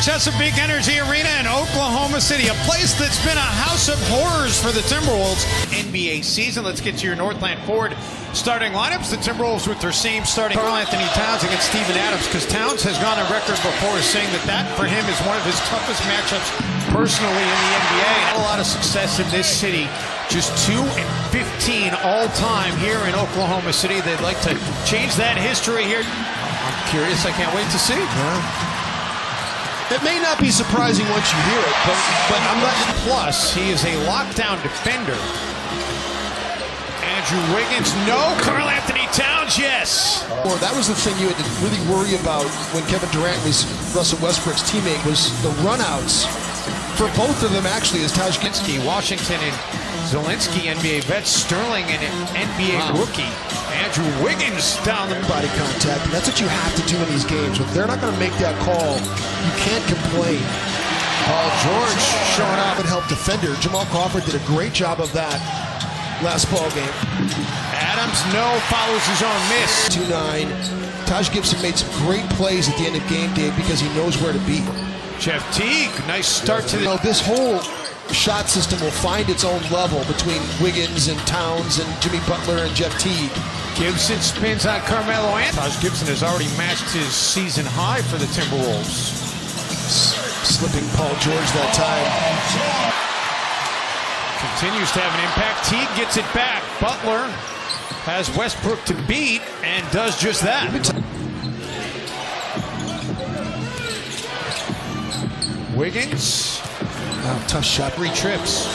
Chesapeake Energy Arena in Oklahoma City, a place that's been a house of horrors for the Timberwolves. NBA season, let's get to your Northland Ford starting lineups. The Timberwolves with their same starting Karl-Anthony Towns against Steven Adams, because Towns has gone on record before saying that for him is one of his toughest matchups personally in the NBA. Had a lot of success in this city. Just 2-15 all-time here in Oklahoma City. They'd like to change that history here. I'm curious. I can't wait to see. It may not be surprising once you hear it, but I'm not. Plus, he is a lockdown defender. Andrew Wiggins, no. Karl-Anthony Towns, yes. Or that was the thing you had to really worry about when Kevin Durant was Russell Westbrook's teammate, was the runouts for both of them. Actually, as Taj Ginsky, Washington and Zelensky, NBA vets, Sterling and an NBA rookie. Andrew Wiggins down the body contact. And that's what you have to do in these games. If they're not going to make that call, you can't complain. Paul George showing up and help defender. Jamal Crawford did a great job of that last ball game. Adams, no, follows his own miss. 2-9. Taj Gibson made some great plays at the end of game day because he knows where to be. Jeff Teague, nice start to the... This whole shot system will find its own level between Wiggins and Towns and Jimmy Butler and Jeff Teague. Gibson spins on Carmelo Anthony. Taj Gibson has already matched his season high for the Timberwolves. Slipping Paul George that time. Continues to have an impact. Teague gets it back. Butler has Westbrook to beat and does just that. Wiggins. Oh, tough shot. 3 trips.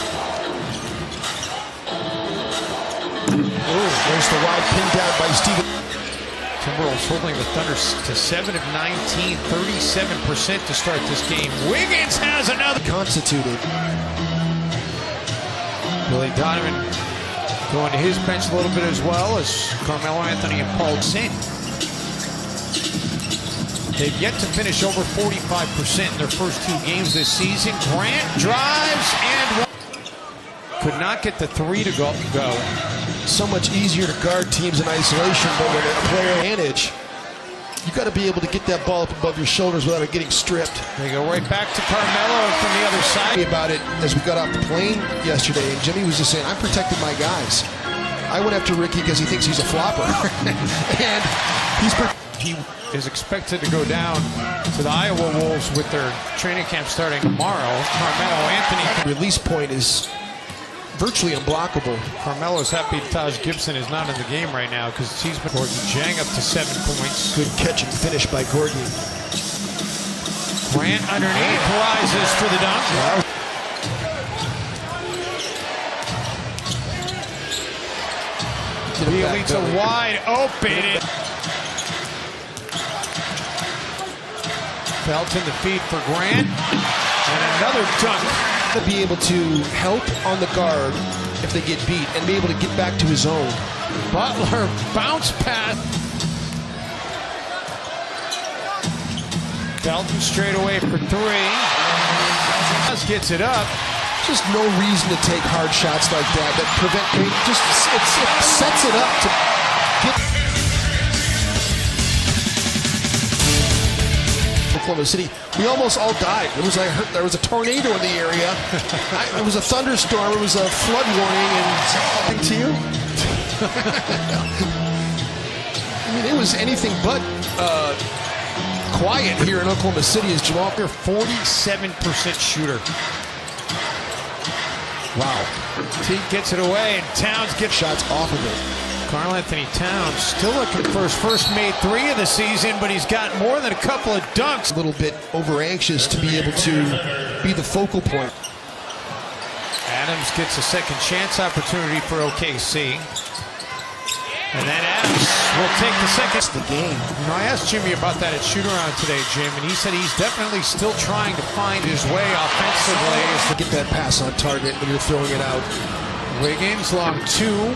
There's the wide pin down by Steven. Timberwolves holding the Thunder to 7 of 19, 37% to start this game. Wiggins has another. Constituted. Billy Donovan going to his bench a little bit as well as Carmelo Anthony and Paul George. They've yet to finish over 45% in their first 2 games this season. Grant drives and could not get the 3 to go. So much easier to guard teams in isolation, but with a player advantage, you got to be able to get that ball up above your shoulders without it getting stripped. They go right back to Carmelo from the other side. About it as we got off the plane yesterday, and Jimmy was just saying, I'm protecting my guys. I went after Ricky because he thinks he's a flopper. And he is expected to go down to the Iowa Wolves with their training camp starting tomorrow. Carmelo Anthony. Release point is virtually unblockable. Carmelo's happy Taj Gibson is not in the game right now because he's been Gordon Jang up to 7 points. Good catch and finish by Gordon. Grant underneath rises for the dunk. Wow. Bielitsa wide open. Felt in the feed for Grant. And another dunk. To be able to help on the guard if they get beat and be able to get back to his own. Butler bounce pass. Felton straight away for 3. Gets it up. Just no reason to take hard shots like that. That prevent. It sets it up to get. Oklahoma City, we almost all died. It was there was a tornado in the area. It was a thunderstorm. It was a flood warning. And to you, I mean, it was anything but quiet here in Oklahoma City. As Jamal, 47% shooter. Wow. Teague gets it away, and Towns gets shots off of it. Karl-Anthony Towns still looking for his first made 3 of the season, but he's got more than a couple of dunks. A little bit over anxious to be able to be the focal point. Adams gets a second chance opportunity for OKC. And then Adams will take the second. It's the game. You know, I asked Jimmy about that at shoot-around today, Jim, and he said he's definitely still trying to find his way offensively. To get that pass on target when you're throwing it out. Wiggins, long 2.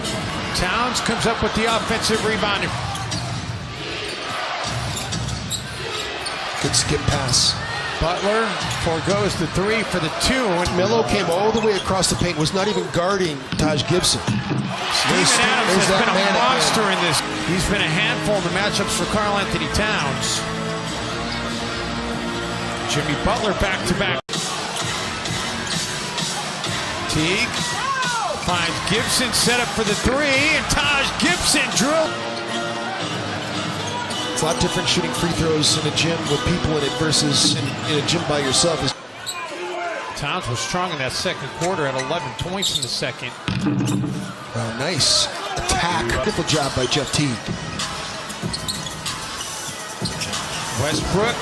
Towns comes up with the offensive rebound. Good skip pass. Butler forgoes the 3 for the 2. And Melo came all the way across the paint, was not even guarding Taj Gibson. Steven Adams has been a monster in this. He's been a handful in the matchups for Karl-Anthony Towns. Jimmy Butler back-to-back. Teague finds Gibson, set up for the three, and Taj Gibson drill. It's a lot different shooting free throws in a gym with people in it versus in a gym by yourself. Towns was strong in that second quarter at 11 points in the second. Nice attack. Beautiful job by Jeff Teague. Westbrook.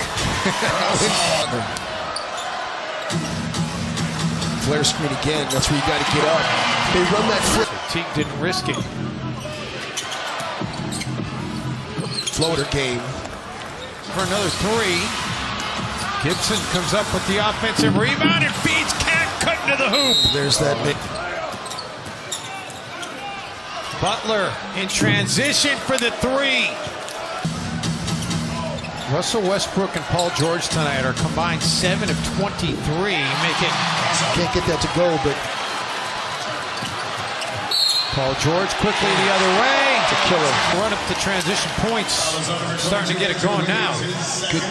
Flare screen again. That's where you got to get up. They run that flip. Teague didn't risk it. Floater game. For another three. Gibson comes up with the offensive rebound and feeds Cat cut into the hoop. There's that big. Butler in transition for the three. Russell Westbrook and Paul George tonight are combined 7 of 23. Can't get that to go, but Paul George quickly the other way. It's a killer. Run up the transition points. Starting to get it going now. Good.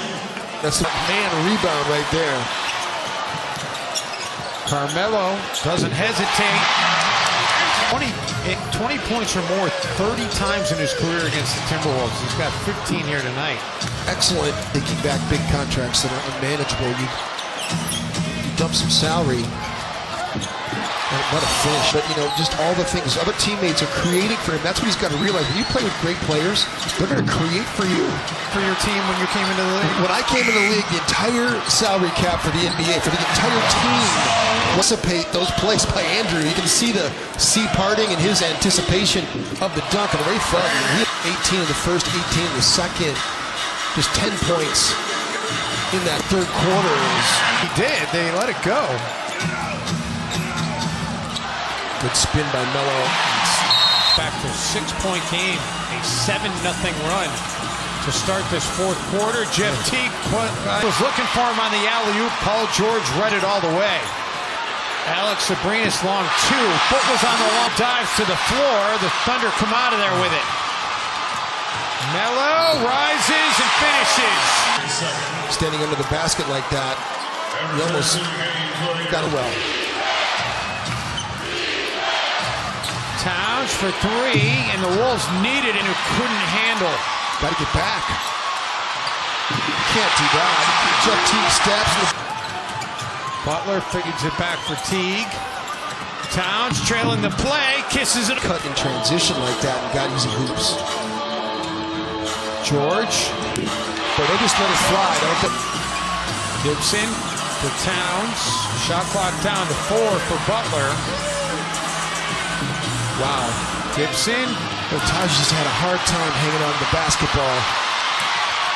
That's a man rebound right there. Carmelo doesn't hesitate. 20 points or more 30 times in his career against the Timberwolves. He's got 15 here tonight. Excellent taking back big contracts that are unmanageable. You dump some salary. What a finish. But, you know, just all the things other teammates are creating for him. That's what he's got to realize. When you play with great players, they're going to create for you. For your team when you came into the league? When I came into the league, the entire salary cap for the NBA, for the entire team, anticipate those plays by Andrew. You can see the sea parting and his anticipation of the dunk. And Ray Felton, he had 18 in the first, 18 in the second. Just 10 points in that third quarter. He did. They let it go. Good spin by Melo. Back to a 6-point game. A 7-0 run to start this fourth quarter. Jeff Teague was looking for him on the alley-oop. Paul George read it all the way. Alex Sabrinas long two. Foot was on the long dives to the floor. The Thunder come out of there with it. Melo rises and finishes. Standing under the basket like that, he almost got it well. Towns for three, and the Wolves needed and who couldn't handle. Got to get back. Can't do that. Jeff Teague steps. Butler feeds it back for Teague. Towns trailing the play, kisses it. Cut in transition like that and got easy hoops. George. But they just let it fly. Gibson for Towns. Shot clock down to 4 for Butler. Wow. Gibson. Taj just had a hard time hanging on to the basketball.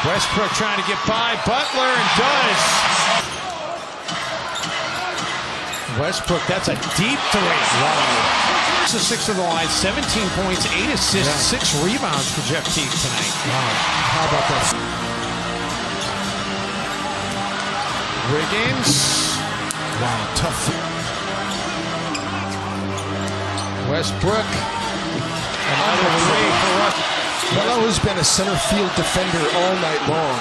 Westbrook trying to get by Butler and does. Westbrook, that's a deep three. Wow. 6 of the line, 17 points, 8 assists, 6 rebounds for Jeff Teague tonight. Wow. How about that? Wiggins. Wow, tough. Westbrook. Another three for Russ. Melo has been a center field defender all night long.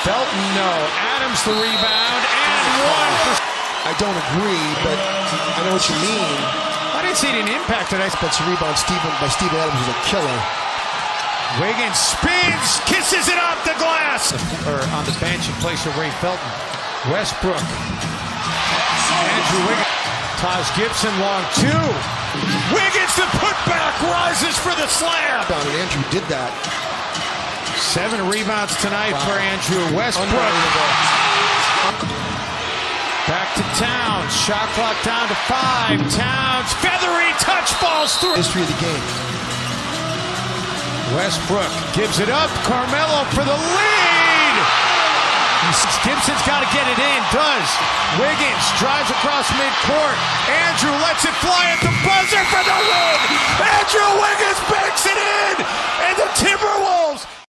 Felton, no. Adams the rebound and one for... I don't agree, but I know what you mean. I didn't see an impact tonight. Defensive rebound by Steven Adams was a killer. Wiggins spins, kisses it off the glass. Or on the bench in place of Ray Felton. Westbrook. Andrew Wiggins. Taj Gibson long two. Wiggins the putback rises for the slam. And Andrew did that. 7 rebounds tonight for Andrew Westbrook. Back to Towns. Shot clock down to 5. Towns, feathery touch balls through. History of the game. Westbrook gives it up. Carmelo for the lead. Gibson's got to get it in. Does. Wiggins drives across midcourt. Andrew lets it fly at the buzzer for the win. Andrew Wiggins banks it in. And the Timberwolves